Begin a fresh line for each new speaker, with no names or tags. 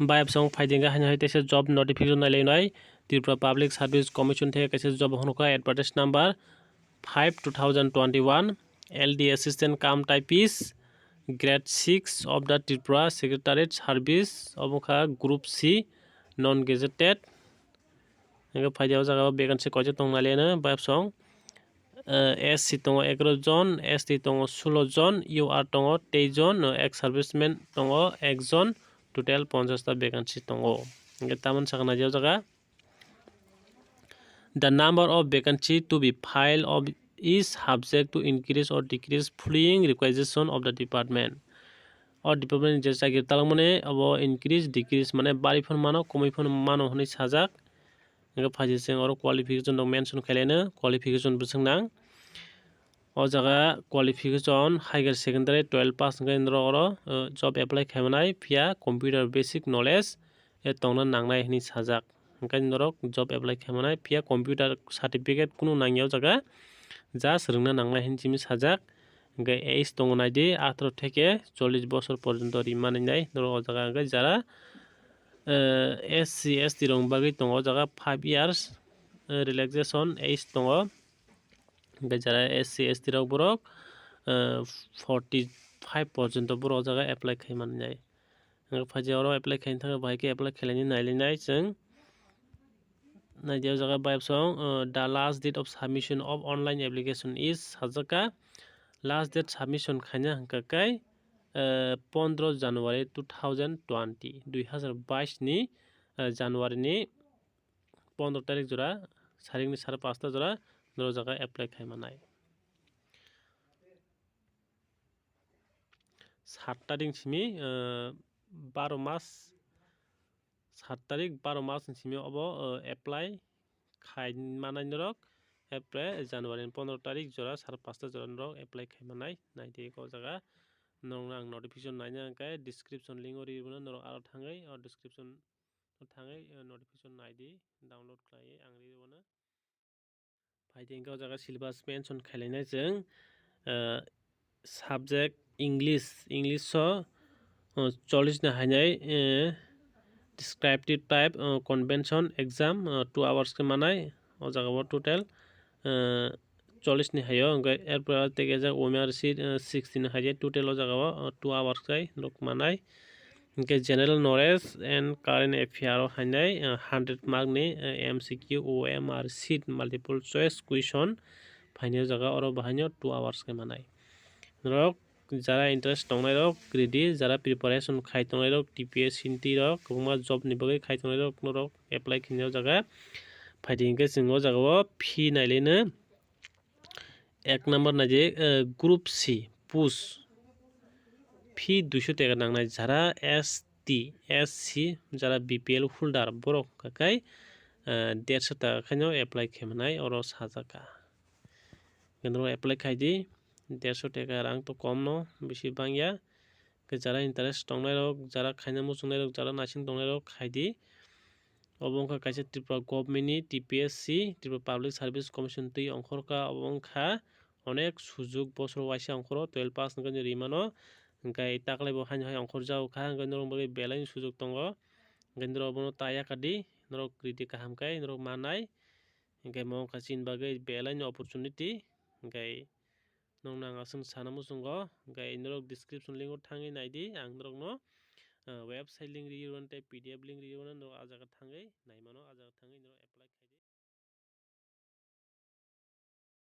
बायब सं फाइदिंगा हाय तेसे जॉब नोटिफिकेशन नायलायनाय त्रिपुरा पब्लिक सर्विस कमिशन थे कैसे जॉब हनका advertise number 5/2021 LD assistant cum typist grade 6 of the Tripura Secretariat Service अबोखा ग्रुप C नॉन गेजेटेड एंगे फाइदियाव जागा वेकेंसी कयजे तंगनालेनो बायब सं SC तंगो 11 जन ST तंगो 16 जन UR तंगो 23 जन एक्स सर्विसमैन तंगो 1 जन टोटल 50 ता वेकेंसी तंगो एंगे तामन सागना जाव जागा The number of vacancy to be filed of is subject to increase or decrease following requisition of the department. और डिपार्टमेंट जैसा कि तालमने अब इंक्रीज डिक्रीज माने बारिफोर मानो कमिफोर मानो होने साजाक एंगे फाजिसें और क्वालिफिकेशन दं मेंशन खालायनो क्वालिफिकेशन बसंनां और जगह क्वालिफिकेशन हाइयर सेकेंडरी 12 पास गेंद्र और जॉब अप्लाई खालामनाय फिया कंप्यूटर बेसिक नॉलेज ए तंगना नांगनाय होने साजाक ओंखायनो नरक जॉब अप्लाई खालामनाय फिया कंप्यूटर सर्टिफिकेट कुनु नांगियाव जगह जा सोलोंनो नांगनाय होने जिमि साजाक ओंखाय एज दंनाय दि 18 থেকে 40 বছর পর্যন্ত রিমাनाय नरक जगह ओंखाय जारा SC ST रंग बागै दङ जगह 5 years रिलैक्सेशन एज दङ ओंखाय जारा SC ST रंग बरक 45 পর্যন্ত बर जगह एप्लाई खालामनाय ओंखाय फाजियाव एप्लाई खालामनो थाखाय बाहायके एप्लाई खालामनो नायलायनाय जों नायदियाव जगह बायब सं the last date of submission of online application is साजका लास्ट डेट सबमिशन खायनो हंकाय 15 जानुवारी 2020 2022 नि जानुवारी नि 15 तारिख जरा सारिंगनि 5:30 जरा नर जगह एप्लाई खालामनाय 7 तारिख सिमी 12 मास 7 तारिख 12 मास सिमी अब एप्लाई खालामनाय नरक एप्रिल जानुवारी 15 तारिख जरा 5:30 जरा नरक एप्लाई खालामनाय नायदि को जगह नों आं नोटिफिकेशन नायनो अंकाय डिस्क्रिप्शन लिंक ओरिबोनो नरक आरो थाङै डिस्क्रिप्शन थाङै नोटिफिकेशन नायदि डाउनलोड खालामो आं रिबोनो फाइदिंगा जगह सिलेबास मेंशन खालायनाय जों सब्जेक्ट इंग्लिश 40 ने हायनाय descriptive type convention exam 2 hours के मानाय ओ जगह टोटल 40 नि हायो ओंखाय एरपर तेगेजा ओमियार सीट 16 हायो टोटल ओ जगह 2 आवर्स काय लोक मानाय ओंखाय general knowledge and current affair हायनाय 100 मार्क नि MCQ OMR sheet multiple choice question final जगह और बाहायनो 2 आवर्स के मानाय रक যারা ইন্টারেস্ট দंनाय रक रेडी যারা प्रिपारेशन खायतंनाय रक TPS हिंदी रक गोमा जॉब नि बगै खायतंनाय रक नरक एप्लाई खिनायाव जगह फाइदिंगे जोङो जगह फी नायलेनो 1 नंबर नायजे ग्रुप C पुश फी 200 টাকা नांनाय যারা ST SC যারা BPL होल्डर बरक काकाय 150 টাকা खायनो एप्लाई खालामनाय और साजाका केन्द्र एप्लाई खायदि 150 টাকা रां तो कम न बेसि बांगिया যারা ইন্টারেস্ট दंनाय रक যারা खायनो मुसुंनाय रक যারা नासिं दंनाय रक खायदि अबंखा कायसे त्रिपुरा गभर्नमेंटनि TPSC Tripura public service commission तै अंखरका अबंखा अनेक सुजुग बसर वाइसे अंखर 12 पास नगन रिमानो ओंखाय ताकलायबो हाय हाय अंखर जाव खा गनरं बगै बेलाइन सुजुग दङ गेन्द्र बनो ताया कादि नरक रेडी काहामखाय नरक मानाय ओंखाय मं खासिन बगै बेलाइन अपॉर्चुनिटी ओंखाय नंना आसन सानामु संग ओंखाय नरक डिस्क्रिप्शन लिंक थाङै नायदि आं नरकनो वेबसाइट लिंक रियोन PDF लिंक रियोन नरक आजागा थाङै नायमानो आजागा थाङै नरक एप्लाई